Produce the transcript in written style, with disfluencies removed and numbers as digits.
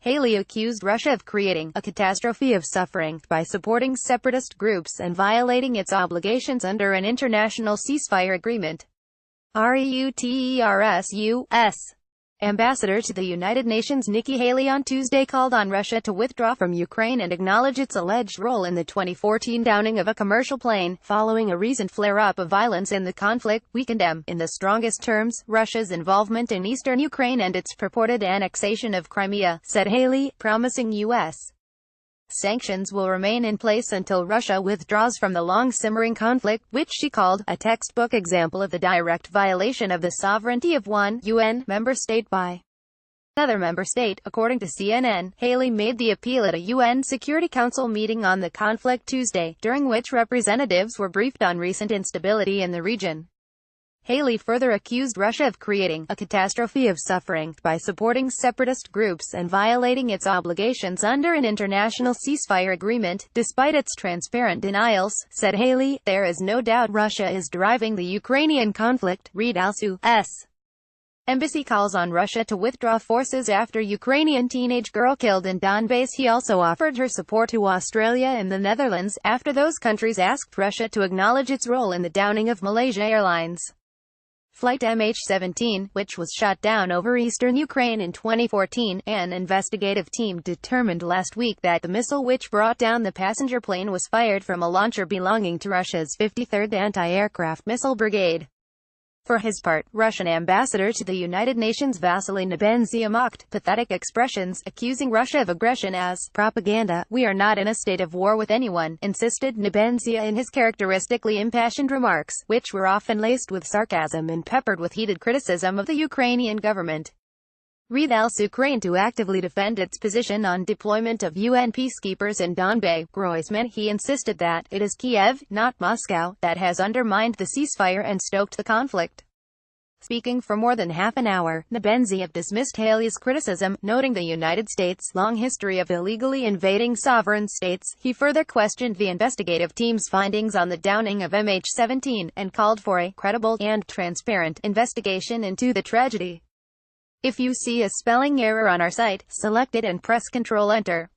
Haley accused Russia of creating a catastrophe of suffering by supporting separatist groups and violating its obligations under an international ceasefire agreement. Reuters. Ambassador to the United Nations Nikki Haley on Tuesday called on Russia to withdraw from Ukraine and acknowledge its alleged role in the 2014 downing of a commercial plane, following a recent flare-up of violence in the conflict. We condemn, in the strongest terms, Russia's involvement in eastern Ukraine and its purported annexation of Crimea, said Haley, promising U.S. sanctions will remain in place until Russia withdraws from the long-simmering conflict, which she called a textbook example of the direct violation of the sovereignty of one UN member state by another member state. According to CNN, Haley made the appeal at a UN Security Council meeting on the conflict Tuesday, during which representatives were briefed on recent instability in the region. Haley further accused Russia of creating a catastrophe of suffering by supporting separatist groups and violating its obligations under an international ceasefire agreement. Despite its transparent denials, said Haley, there is no doubt Russia is driving the Ukrainian conflict. Read Alsu's embassy calls on Russia to withdraw forces after Ukrainian teenage girl killed in Donbass. He also offered her support to Australia and the Netherlands, after those countries asked Russia to acknowledge its role in the downing of Malaysia Airlines Flight MH17, which was shot down over eastern Ukraine in 2014. An investigative team determined last week that the missile which brought down the passenger plane was fired from a launcher belonging to Russia's 53rd Anti-Aircraft Missile Brigade. For his part, Russian ambassador to the United Nations Vasily Nebenzia mocked pathetic expressions, accusing Russia of aggression as propaganda. We are not in a state of war with anyone, insisted Nebenzia in his characteristically impassioned remarks, which were often laced with sarcasm and peppered with heated criticism of the Ukrainian government. Read else. Ukraine to actively defend its position on deployment of UN peacekeepers in Donbas. Groisman. He insisted that it is Kiev, not Moscow, that has undermined the ceasefire and stoked the conflict. Speaking for more than half an hour, Nebenzia dismissed Haley's criticism, noting the United States' long history of illegally invading sovereign states. He further questioned the investigative team's findings on the downing of MH17, and called for a credible and transparent investigation into the tragedy. If you see a spelling error on our site, select it and press Ctrl-Enter.